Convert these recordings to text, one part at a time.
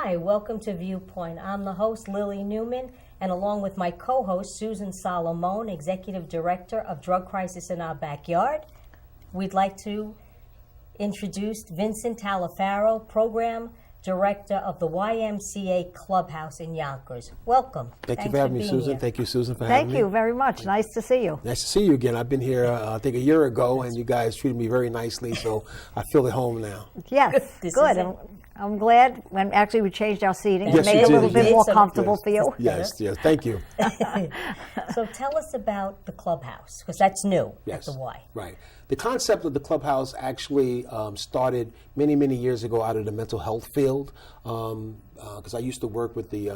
Hi, welcome to Viewpoint. I'm the host, Lillian Neuman, and along with my co-host, Susan Salomone, Executive Director of Drug Crisis in Our Backyard, we'd like to introduce Vincent Taliaferro, Program Director of the YMCA Clubhouse in Yonkers. Welcome. Thank you for having me, Susan. Here. Thank you, Susan, for having me. Thank you very much. Nice to see you. Nice to see you again. I've been here, I think, a year ago, and you guys treated me very nicely, so I feel at home now. Yes, good. I'm glad when actually we changed our seating to Yes, make you it a did. little bit more comfortable for you. Yes, thank you. So tell us about the clubhouse, because that's new at the Y. Right. The concept of the clubhouse actually started many, many years ago out of the mental health field, because I used to work with the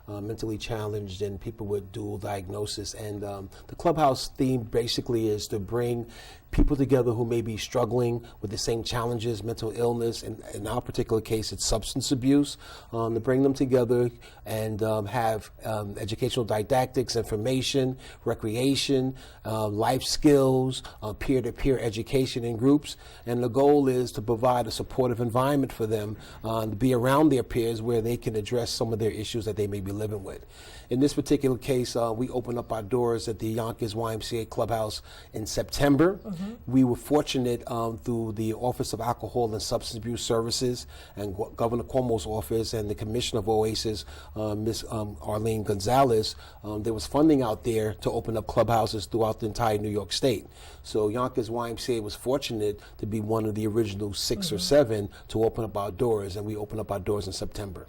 mentally challenged and people with dual diagnosis. And the clubhouse theme basically is to bring people together who may be struggling with the same challenges, mental illness, and in our particular case, it's substance abuse, to bring them together and have educational didactics, information, recreation, life skills, peer-to-peer education in groups. And the goal is to provide a supportive environment for them to be around their peers where they can address some of their issues that they may be living with. In this particular case, we opened up our doors at the Yonkers YMCA Clubhouse in September. Mm-hmm. We were fortunate through the Office of Alcohol and Substance Abuse Services and Governor Cuomo's office and the Commissioner of OASIS, Ms. Arlene Gonzalez, there was funding out there to open up clubhouses throughout the entire New York State. So Yonkers YMCA was fortunate to be one of the original 6 or 7 to open up our doors, and we opened up our doors in September.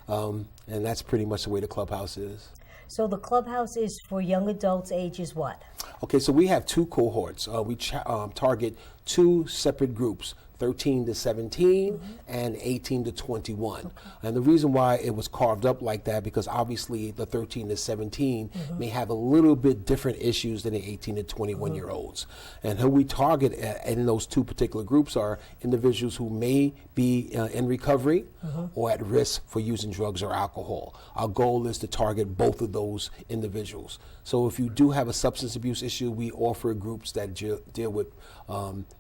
And that's pretty much the way the clubhouse is. So the clubhouse is for young adults ages what? Okay, so we have 2 cohorts. We target 2 separate groups, 13 to 17 and 18 to 21. Okay. And the reason why it was carved up like that, because obviously the 13 to 17 may have a little bit different issues than the 18 to 21 year olds. And who we target in those 2 particular groups are individuals who may be in recovery or at risk for using drugs or alcohol. Our goal is to target both of those individuals. So if you do have a substance abuse issue, we offer groups that deal with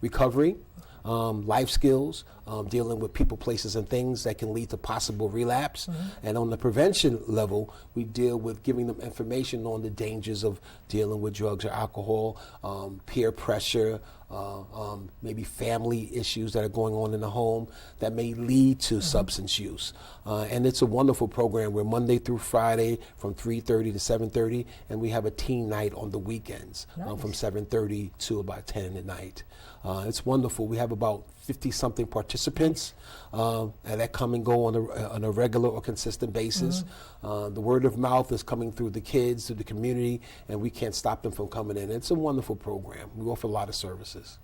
recovery, life skills, dealing with people, places, and things that can lead to possible relapse. And on the prevention level, we deal with giving them information on the dangers of dealing with drugs or alcohol, peer pressure, maybe family issues that are going on in the home that may lead to substance use. And it's a wonderful program. We're Monday through Friday from 3:30 to 7:30, and we have a teen night on the weekends from 7:30 to about 10 at night. It's wonderful. We have about 50-something participants and that come and go on a regular or consistent basis. The word of mouth is coming through the kids, through the community, and we can't stop them from coming in. It's a wonderful program. We offer a lot of services.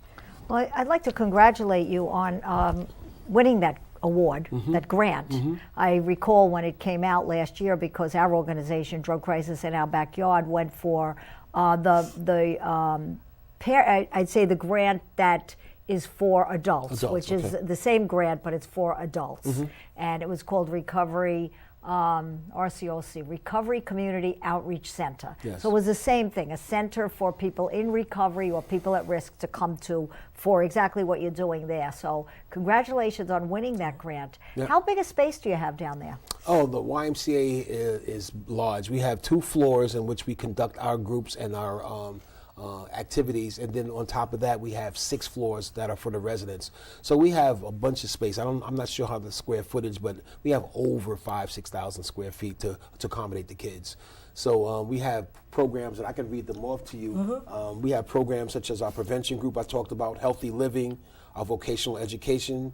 Well, I'd like to congratulate you on winning that award, that grant. I recall when it came out last year, because our organization, Drug Crisis in Our Backyard, went for I'd say the grant that is for adults which is the same grant, but it's for adults. And it was called Recovery, RCOC, Recovery Community Outreach Center. Yes. So it was the same thing, a center for people in recovery or people at risk to come to for exactly what you're doing there. So congratulations on winning that grant. Yep. How big a space do you have down there? Oh, the YMCA is large. We have 2 floors in which we conduct our groups and our activities, and then on top of that we have 6 floors that are for the residents. So we have a bunch of space. I'm not sure how the square footage, but we have over 5,000-6,000 square feet to accommodate the kids. So we have programs, and I can read them off to you. We have programs such as our prevention group I talked about, healthy living, our vocational education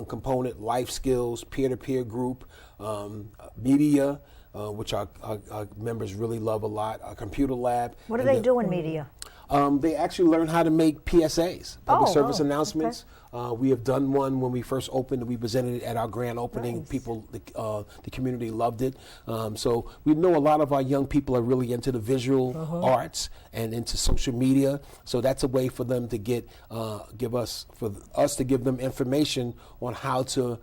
component, life skills, peer-to-peer group, media, which our members really love a lot, our computer lab. What do they do in media? They actually learn how to make PSAs, public service announcements. Okay. We have done one when we first opened. We presented it at our grand opening. Nice. People, the community loved it. So we know a lot of our young people are really into the visual arts and into social media. So that's a way for them to give us to give them information on how to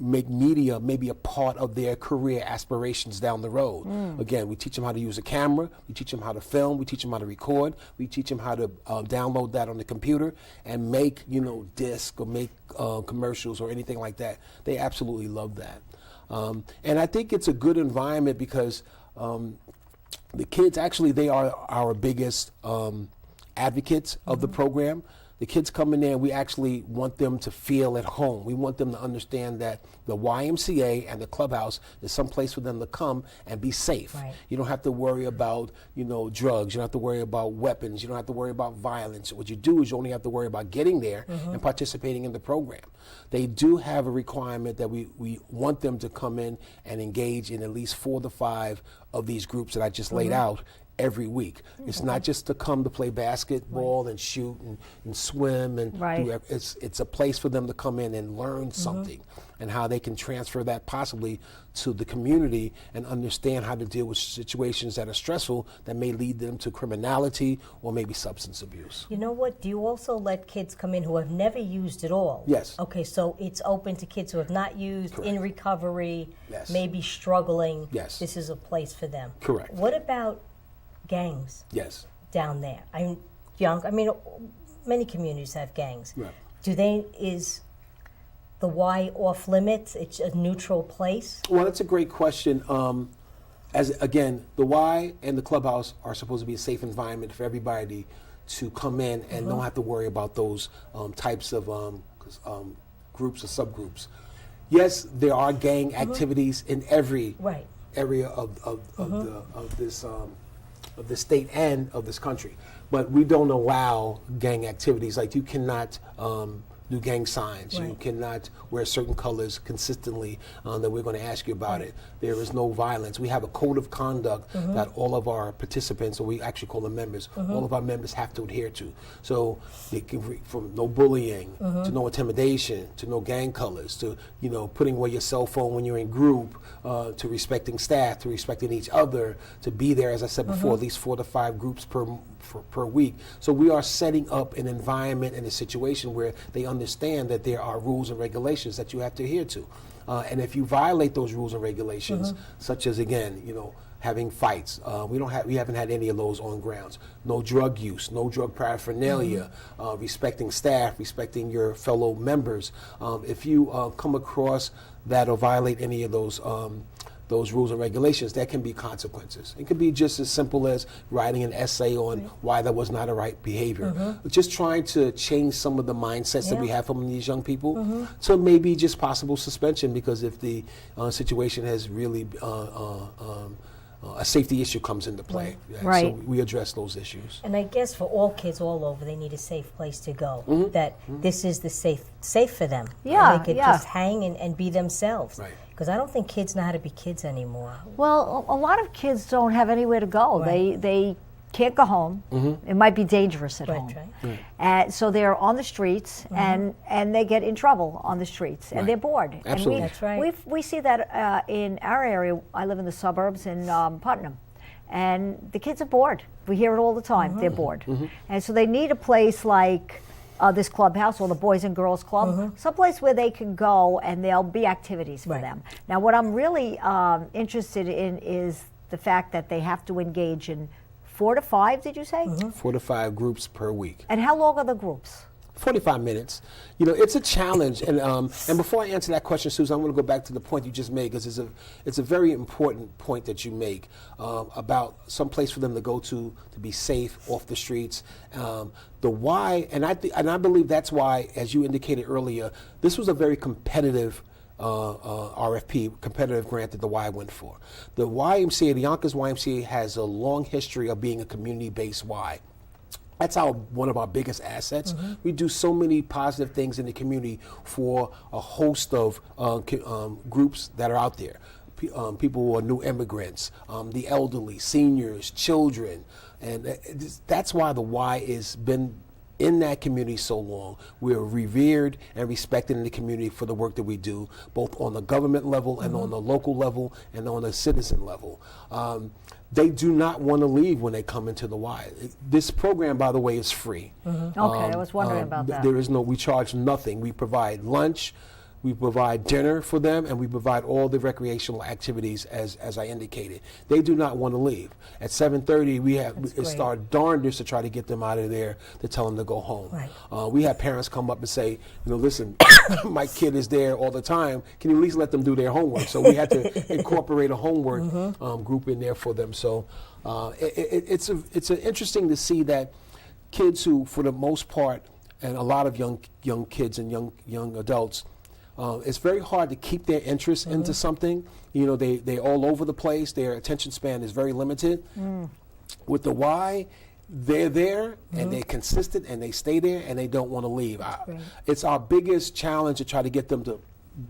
make media maybe a part of their career aspirations down the road. Again, we teach them how to use a camera, we teach them how to film, we teach them how to record, we teach them how to download that on the computer and make, disc or make commercials or anything like that. They absolutely love that. And I think it's a good environment because the kids, actually, they are our biggest advocates of the program. The kids come in there, we actually want them to feel at home. We want them to understand that the YMCA and the clubhouse is some place for them to come and be safe. Right. You don't have to worry about, drugs. You don't have to worry about weapons. You don't have to worry about violence. What you do is you only have to worry about getting there and participating in the program. They do have a requirement that we want them to come in and engage in at least 4 to 5 of these groups that I just laid out every week. It's not just to come to play basketball and shoot and swim and do, it's a place for them to come in and learn something and how they can transfer that possibly to the community and understand how to deal with situations that are stressful that may lead them to criminality or maybe substance abuse. You know what? Do you also let kids come in who have never used at all? Yes. Okay, so it's open to kids who have not used, Correct. in recovery, Yes. maybe struggling. Yes. This is a place for them. Correct. What about gangs Yes. down there? Many communities have gangs. Right. Is the Y off limits? It's a neutral place? Well, that's a great question. Again, the Y and the clubhouse are supposed to be a safe environment for everybody to come in and don't have to worry about those types of groups or subgroups. Yes, there are gang activities in every area of the state and of this country, but we don't allow gang activities. Like, you cannot do gang signs. You cannot wear certain colors consistently that we're going to ask you about it. There is no violence. We have a code of conduct that all of our participants, or we actually call them members, all of our members have to adhere to. So they can, from no bullying to no intimidation to no gang colors to putting away your cell phone when you're in group, to respecting staff, to respecting each other, to be there, as I said before, at least 4 to 5 groups per week. So we are setting up an environment and a situation where they understand that there are rules and regulations that you have to adhere to. And if you violate those rules and regulations, such as, again, having fights, we haven't had any of those on grounds. No drug use, no drug paraphernalia, respecting staff, respecting your fellow members. If you come across that or violate any of those rules and regulations, there can be consequences. It could be just as simple as writing an essay on why that was not a right behavior. Just trying to change some of the mindsets that we have from these young people to maybe just possible suspension, because if the situation has really a safety issue comes into play. So we address those issues. And I guess for all kids all over, they need a safe place to go. That this is the safe for them. Yeah, and they could just hang and be themselves. Right. Because I don't think kids know how to be kids anymore. Well, a lot of kids don't have anywhere to go. They can't go home. It might be dangerous at home. So they're on the streets, and they get in trouble on the streets, and they're bored. Absolutely. That's right. We see that in our area. I live in the suburbs in Putnam, and the kids are bored. We hear it all the time. They're bored. And so they need a place like this clubhouse or the Boys and Girls Club, someplace where they can go and there'll be activities for them. Now, what I'm really interested in is the fact that they have to engage in 4 to 5, did you say? 4 to 5 groups per week. And how long are the groups? 45 minutes. It's a challenge. And before I answer that question, Susan, I want to go back to the point you just made, because it's a very important point that you make about some place for them to go to be safe off the streets. The why, and I believe that's why, as you indicated earlier, this was a very competitive RFP, competitive grant that the Y went for. The YMCA, the Yonkers YMCA, has a long history of being a community-based Y. That's one of our biggest assets. We do so many positive things in the community for a host of groups that are out there. People who are new immigrants, the elderly, seniors, children. And that's why the Y has been in that community so long. We're revered and respected in the community for the work that we do, both on the government level and on the local level and on the citizen level. They do not want to leave when they come into the Y. This program, by the way, is free. Okay, I was wondering about that. We charge nothing. We provide lunch, we provide dinner for them, and we provide all the recreational activities as I indicated. They do not want to leave. At 7:30, it's our darndest to try to get them out of there to tell them to go home. Right. We have parents come up and say, listen, my kid is there all the time. Can you at least let them do their homework? So we had to incorporate a homework group in there for them. So it's interesting to see that kids who, for the most part, and a lot of young kids and young adults, it's very hard to keep their interest into something. They're all over the place. Their attention span is very limited. With the Y, they're there and they're consistent and they stay there and they don't want to leave. It's our biggest challenge to try to get them to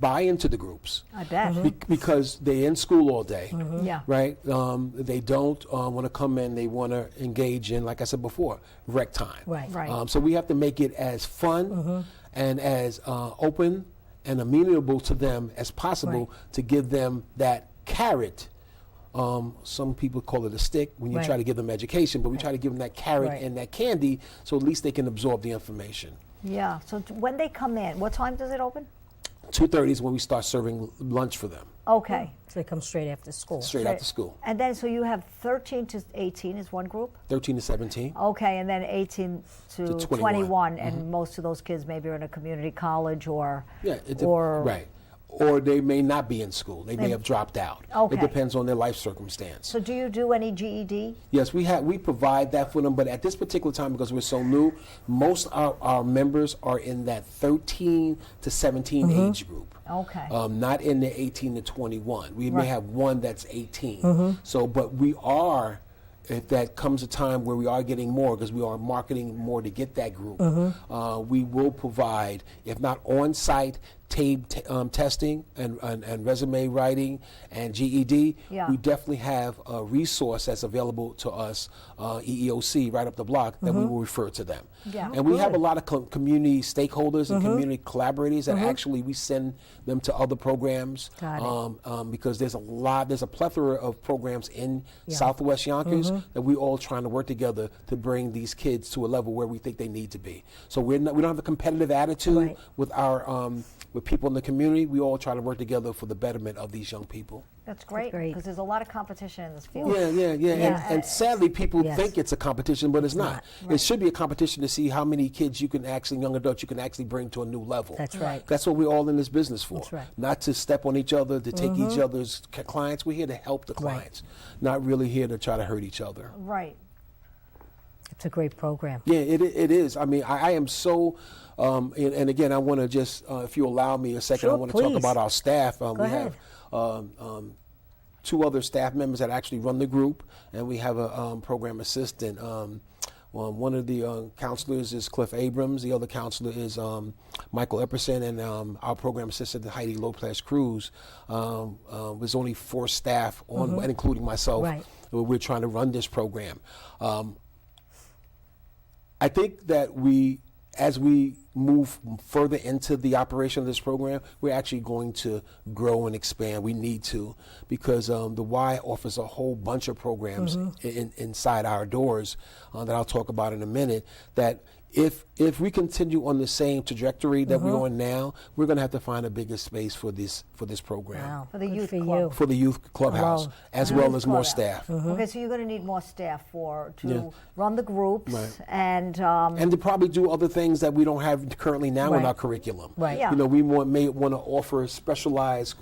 buy into the groups. I bet. Because they're in school all day, Yeah. right? They don't want to come in. They want to engage in, like I said before, rec time. Right. Right. So we have to make it as fun and as open and amenable to them as possible to give them that carrot. Some people call it a stick when you try to give them education, but we try to give them that carrot and that candy so at least they can absorb the information. Yeah. So when they come in, what time does it open? 2:30 is when we start serving lunch for them. Okay. So they come straight after school. Straight after school. And then, so you have 13 to 18 is one group? 13 to 17. Okay, and then 18 to 21, and most of those kids maybe are in a community college or... Right. Or they may not be in school. They may have dropped out. Okay. It depends on their life circumstance. So do you do any GED? Yes, we provide that for them, but at this particular time, because we're so new, most of our members are in that 13 to 17 age group. Okay. Not in the 18 to 21. We may have one that's 18. So, but we are, if that comes a time where we are getting more, because we are marketing more to get that group, we will provide, if not on-site, testing and resume writing and GED, we definitely have a resource that's available to us, EEOC, right up the block, that we will refer to them. Yeah. And we have a lot of community stakeholders and community collaborators that actually we send them to other programs. Because there's a plethora of programs in Southwest Yonkers that we all trying to work together to bring these kids to a level where we think they need to be. So we don't have a competitive attitude with our with people in the community. We all try to work together for the betterment of these young people. That's great, because there's a lot of competition in this field. Yeah. And sadly, people think it's a competition, but it's not. It should be a competition to see how many kids you can actually, young adults, you can actually bring to a new level. That's right. That's what we're all in this business for. That's right. Not to step on each other, to take each other's clients. We're here to help the clients, not really here to try to hurt each other. Right. It's a great program. Yeah, it is. I mean, I am so, and again, I want to just, if you allow me a second, I want to talk about our staff. Go we ahead. have 2 other staff members that actually run the group, and we have a program assistant. One of the counselors is Cliff Abrams. The other counselor is Michael Epperson, and our program assistant, Heidi Lopez Cruz. There's only 4 staff on, including myself. Right. We're trying to run this program. I think that as we move further into the operation of this program, we're actually going to grow and expand. We need to, because the Y offers a whole bunch of programs inside our doors that I'll talk about in a minute, that if we continue on the same trajectory that we're on now, we're going to have to find a bigger space for this program. Wow. For the Good youth for club. you. For the youth clubhouse, as well as more staff. Okay, so you're going to need more staff to run the groups and to probably do other things that we don't have currently now in our curriculum. Right. Yeah. You know, we may want to offer specialized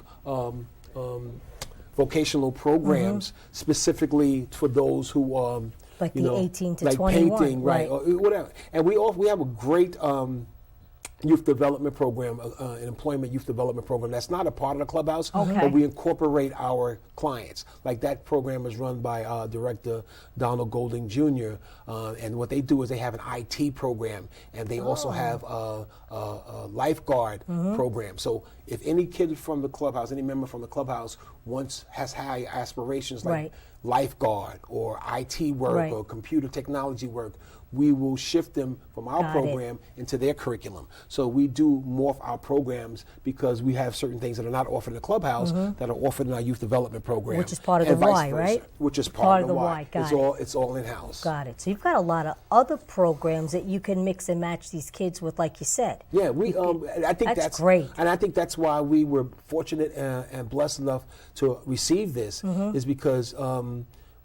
vocational programs specifically for those who Like you the know, 18 to like 21, painting, right. or whatever. And we have a great youth development program, an employment youth development program that's not a part of the clubhouse, but we incorporate our clients. Like that program is run by Director Donald Golding Jr., and what they do is they have an IT program, and they also have a lifeguard program. So if any kid from the clubhouse, any member from the clubhouse has high aspirations, lifeguard or IT work Right. or computer technology work, we will shift them from our Got it. program into their curriculum. So we do morph our programs because we have certain things that are not offered in the clubhouse that are offered in our youth development program. Which is part of and the vice Y, versa, right? Which is part of the Y. Got It's all in-house. Got it. So you've got a lot of other programs that you can mix and match these kids with, like you said. Yeah, I think That's great. And I think that's why we were fortunate and blessed enough to receive this, is because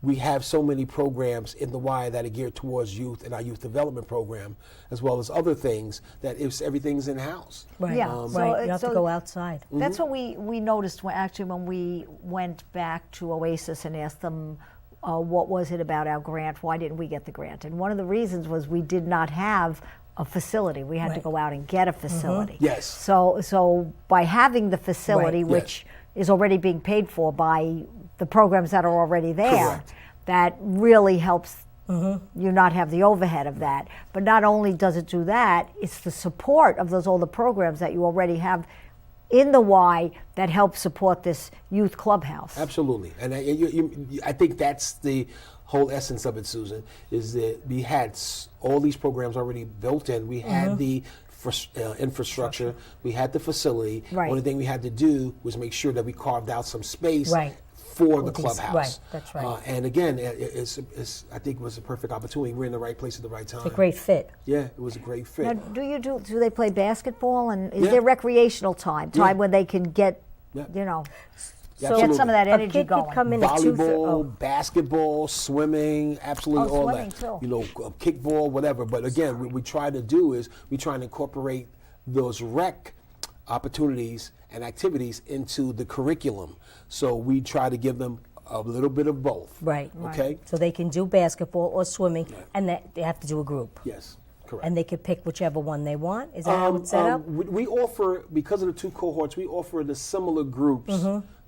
we have so many programs in the Y that are geared towards youth in our youth development program, as well as other things that everything's in-house. Right. Yeah. Right. So- You don't have to so go outside. That's what we noticed when we went back to Oasis and asked them what was it about our grant, why didn't we get the grant? And one of the reasons was we did not have a facility. We had to Right. go out and get a facility. Yes. So by having the facility, Right. which is already being paid for by the programs that are already there, Correct. that really helps you not have the overhead of that. But not only does it do that, it's the support of those older programs that you already have in the Y that help support this youth clubhouse. Absolutely. And I think that's the whole essence of it, Susan, is that we had all these programs already built in. We had the infrastructure, we had the facility. Right. Only thing we had to do was make sure that we carved out some space Right. for the With these- clubhouse. right, that's right. And again, I think it was a perfect opportunity. We're in the right place at the right time. It's a great fit. Yeah, it was a great fit. Now, do they play basketball, and is Yeah. there recreational time Yeah. when they can get, Yeah. So get some of that a energy kid going? could come in at Volleyball, basketball, swimming, absolutely all swimming that. too. You know, kickball, whatever. But again, what we try to do is we try to incorporate those rec opportunities and activities into the curriculum. So we try to give them a little bit of both. Right. Okay? So they can do basketball or swimming, and they have to do a group. Yes, correct. And they could pick whichever one they want. Is that how it's set up? We offer, because of the two cohorts, we offer the similar groups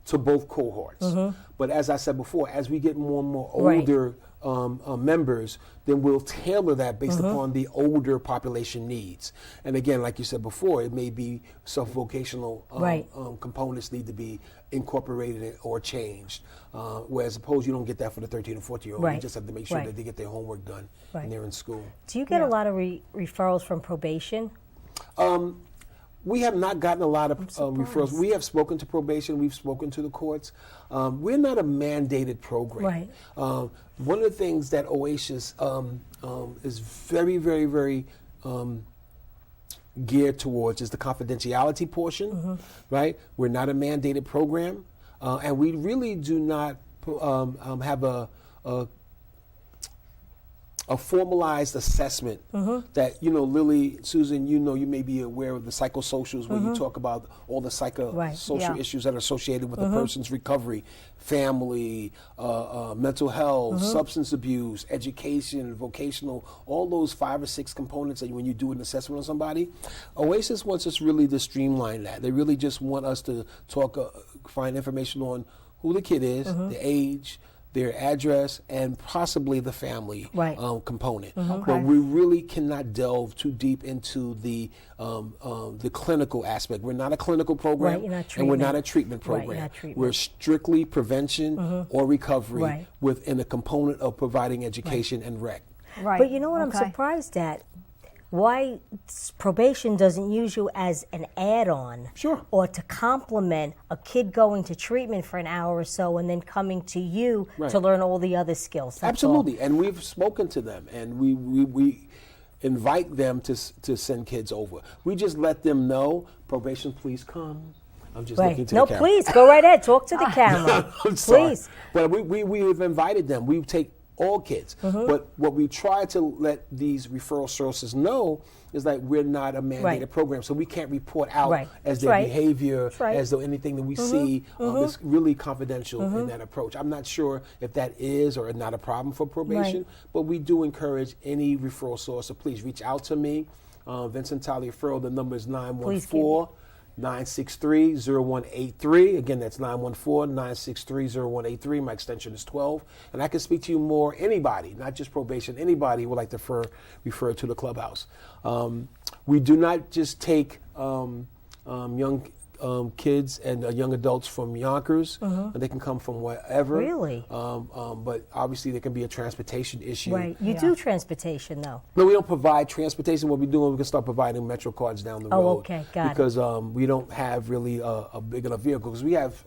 to both cohorts. But as I said before, as we get more and more Right. older members, then we'll tailor that based upon the older population needs. And again, like you said before, it may be self-vocational Right. components need to be incorporated or changed. Whereas opposed, you don't get that for the 13 and 14-year-old. You Right. just have to make sure Right. that they get their homework done Right. and they're in school. Do you get Yeah. a lot of referrals from probation? We have not gotten a lot of referrals. We have spoken to probation. We've spoken to the courts. We're not a mandated program. Right. One of the things that Oasis is very, very, very geared towards is the confidentiality portion, right? We're not a mandated program, and we really do not have a formalized assessment that, Lily, Susan, you may be aware of the psychosocials where you talk about all the Right. psychosocial Yeah. issues that are associated with a person's recovery, family, mental health, substance abuse, education, vocational, all those 5 or 6 components that when you do an assessment on somebody. Oasis wants us really to streamline that. They really just want us to find information on who the kid is, the age, their address, and possibly the family Right. component. Okay. But we really cannot delve too deep into the clinical aspect. We're not a clinical program, Right, you're not and we're not treatment. a treatment Right, you're program. not treatment. We're strictly prevention or recovery Right. within a component of providing education and rec. Right. But you know what I'm Okay. surprised at? Why probation doesn't use you as an add-on, Sure. or to complement a kid going to treatment for an hour or so and then coming to you Right. to learn all the other skills. That's all. Absolutely, and we've spoken to them, and we invite them to send kids over. We just let them know, probation, please come. I'm just looking Right. to No, the camera. please go right ahead. Talk to the camera. I'm sorry. Please. But we've invited them. We take all kids. But what we try to let these referral sources know is that we're not a mandated Right. program. So we can't report out Right. as That's their right. behavior, That's right. as though anything that we see is really confidential in that approach. I'm not sure if that is or not a problem for probation, Right. but we do encourage any referral source. So please reach out to me. Vincent Taliaferro, the number is 914. 963-0183. Again, that's 914-963-0183. My extension is 12. And I can speak to you more, anybody, not just probation, anybody who would like to refer to the clubhouse. We do not just take young kids and young adults from Yonkers. And they can come from wherever. Really? But obviously there can be a transportation issue. Right. You do transportation, though. No, we don't provide transportation. What we're doing, we can start providing Metro cards down the road. Oh, okay. Got it. Because we don't have really a big enough vehicle. Because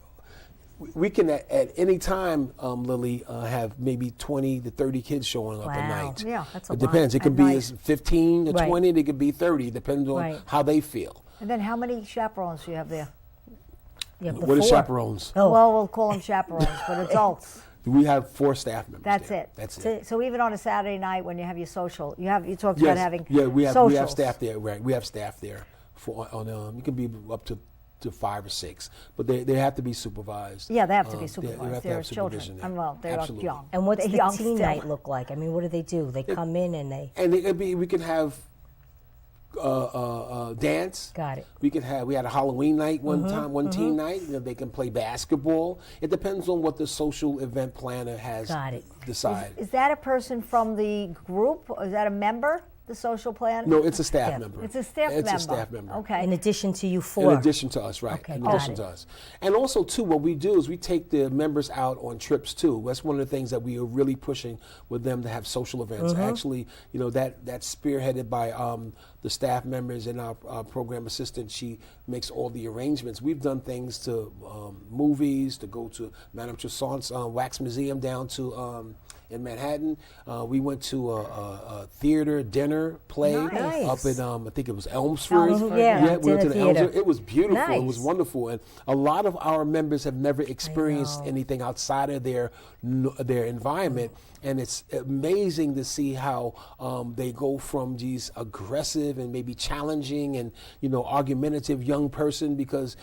we can at any time, Lily, have maybe 20 to 30 kids showing up at night. Yeah, that's a It lot. depends. It At could be night. as 15 to Right. 20. It could be 30. Depends on how they feel. And then how many chaperones do you have there? Yeah, What are chaperones? Oh. Well, we'll call them chaperones, but adults. We have 4 staff members. That's there. it. That's so, it. So even on a Saturday night when you have your social, you talked about having we have socials. staff there. Right, we have staff there for you can be up to 5 or 6, but they have to be supervised. Yeah, they have to be They supervised. have to They're have children. supervision there. Well, they're Absolutely. young. And what's They're the young teen still. night look like? I mean, what do? They come in and they... And it could be, we can have dance. Got it. We had a Halloween night one time, teen night. They can play basketball. It depends on what the social event planner has Got it. decided. Is that a person from the group? Or is that a member, the social plan? No, it's a staff member. It's a staff member. It's a staff member. Okay. In addition to you 4. In addition to us, right. Okay, In got addition it. to us. And also, too, what we do is we take the members out on trips, too. That's one of the things that we are really pushing with them to have social events. Actually, that's spearheaded by the staff members and our program assistant. She makes all the arrangements. We've done things to movies, to go to Madame Tussauds Wax Museum down to in Manhattan. We went to a theater dinner play Nice. up in, I think it was Elmsford. Elmsford, yeah, we went dinner to the theater. Elmsford. It was beautiful. It was Nice. wonderful. And a lot of our members have never experienced know. anything outside of their environment. And it's amazing to see how they go from these aggressive and maybe challenging and, argumentative young person because,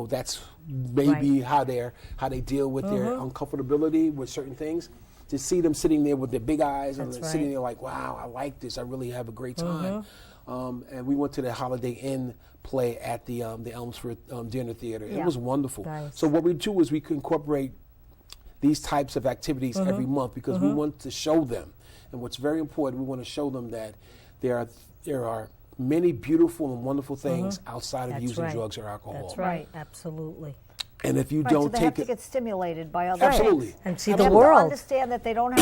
that's maybe how they deal with their uncomfortability with certain things. To see them sitting there with their big eyes and That's sitting right. there like, wow, I like this. I really have a great time. And we went to the Holiday Inn play at the Elmsford Dinner Theater. It Yeah. was wonderful. Nice. So what we do is we incorporate these types of activities every month because we want to show them. And what's very important, we want to show them that there are many beautiful and wonderful things outside of That's using right. drugs or alcohol. That's right. Absolutely. And if you Right, so don't they have take to it, get stimulated by other absolutely. And see And the them to world. understand that they don't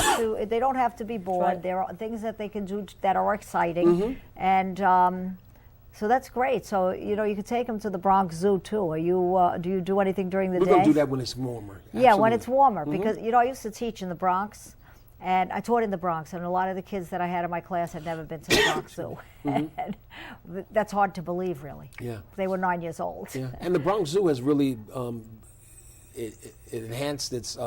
have to be bored. right. There are things that they can do that are exciting, and so that's great. So you can take them to the Bronx Zoo too. Are you do you do anything during the We're day? going to do that when it's warmer. Yeah, when Absolutely. it's warmer, because I used to teach in the Bronx, and I taught in the Bronx, and a lot of the kids that I had in my class had never been to the Bronx Zoo. And that's hard to believe, really. Yeah. They were 9 years old. Yeah, and the Bronx Zoo has really it enhanced its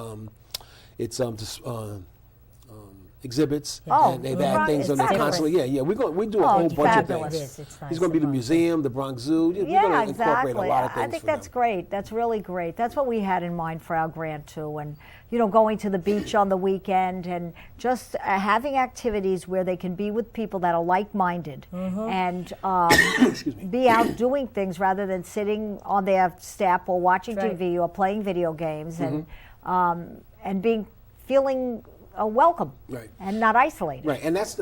exhibits, Oh, and they've the had Bronx things is on there fabulous. constantly. Yeah, we do a Oh, whole it's bunch fabulous. of It things. is. It's He's nice. going to be the Fun. museum, the Bronx Zoo. We're Yeah, going to incorporate exactly. a lot of things. I think for that's them. great. That's really great. That's what we had in mind for our grant too, and going to the beach on the weekend and just having activities where they can be with people that are like-minded and be out doing things rather than sitting on their step or watching Right. TV or playing video games and feeling welcome Right. and not isolated. Right, and that's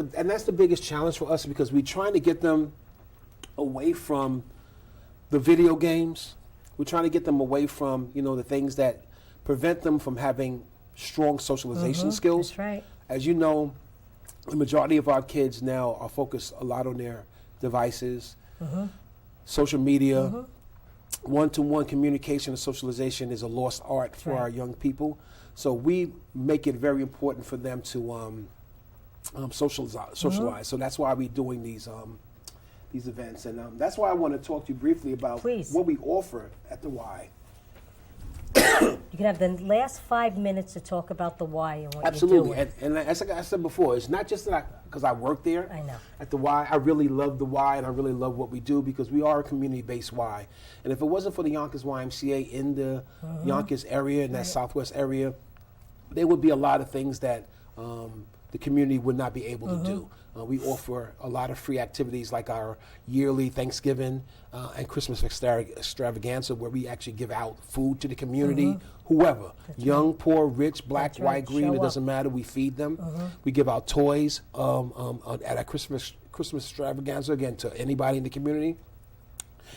the biggest challenge for us because we're trying to get them away from the video games. We're trying to get them away from the things that prevent them from having strong socialization skills. That's right. As you know, the majority of our kids now are focused a lot on their devices, social media. One-to-one communication and socialization is a lost art for our young people. So we make it very important for them to socialize. So that's why we're doing these events, and that's why I want to talk to you briefly about Please. what we offer at the Y. You can have the last 5 minutes to talk about the why and what Absolutely, you're doing. and as I said before, it's not just that because I work there. I know. At the Y, I really love the Y, and I really love what we do because we are a community-based Y. And if it wasn't for the Yonkers YMCA in the Yonkers area, in that Southwest area, there would be a lot of things that the community would not be able to do. We offer a lot of free activities like our yearly Thanksgiving and Christmas extravaganza where we actually give out food to the community, whoever, young, poor, rich, black, That's right. white, green, Show it up. doesn't matter, we feed them. We give out toys at our Christmas extravaganza, again, to anybody in the community.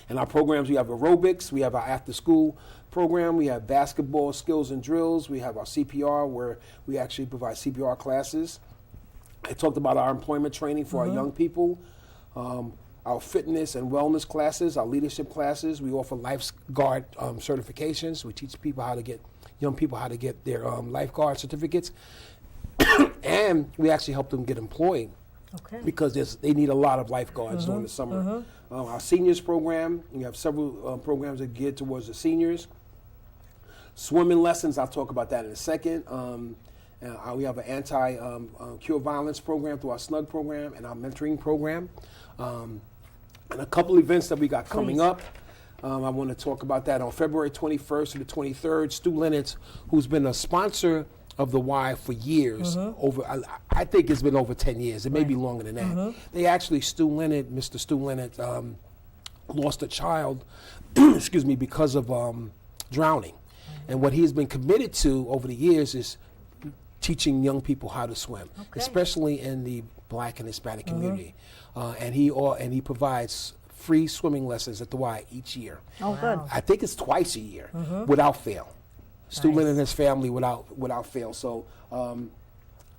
And our programs, we have aerobics, we have our after-school program, we have basketball skills and drills, we have our CPR, where we actually provide CPR classes. I talked about our employment training for our young people, our fitness and wellness classes, our leadership classes. We offer lifeguard certifications. We teach people how to get, young people how to get their lifeguard certificates. And we actually help them get employed. Okay. Because they need a lot of lifeguards during the summer. Our seniors program, we have several programs that geared towards the seniors. Swimming lessons, I'll talk about that in a second. We have an anti-cure violence program through our SNUG program and our mentoring program. And a couple events that we got coming up. I want to talk about that on February 21st to the 23rd. Stu Lennox, who's been a sponsor of the Y for years, I think it's been over 10 years. It may be longer than that. They actually, Mr. Stu Lennox, lost a child, excuse me, because of drowning. And what he's been committed to over the years is teaching young people how to swim, especially in the Black and Hispanic community. And he provides free swimming lessons at the Y each year. Oh, good. I think it's twice a year without fail. Stu Lynn and his family without fail. So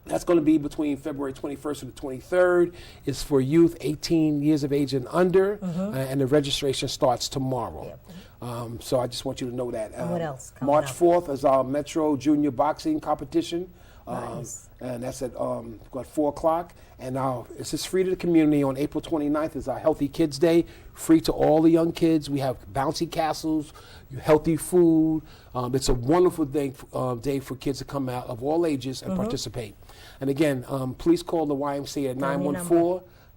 that's going to be between February 21st and the 23rd. It's for youth 18 years of age and under, and the registration starts tomorrow. So I just want you to know that. And what else? March 4th is our Metro Junior Boxing Competition. And that's at 4 o'clock. And now it's just free to the community. On April 29th is our Healthy Kids Day, free to all the young kids. We have bouncy castles, healthy food. It's a wonderful day for kids to come out of all ages and participate. And again, please call the YMCA at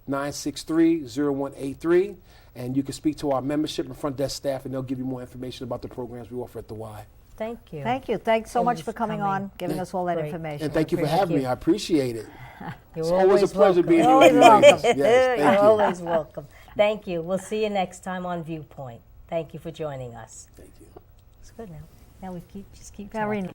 914-963-0183. And you can speak to our membership and front desk staff, and they'll give you more information about the programs we offer at the Y. Thank you. Thank you. Thanks so much for coming on, giving us all that Great. information. And thank you for having me. I appreciate it. You're Always a pleasure welcome. being here Always with you ladies. welcome. Yes, thank You're you. always welcome. Thank you. We'll see you next time on Viewpoint. Thank you for joining us. Thank you. It's good now. Now we just keep Very talking.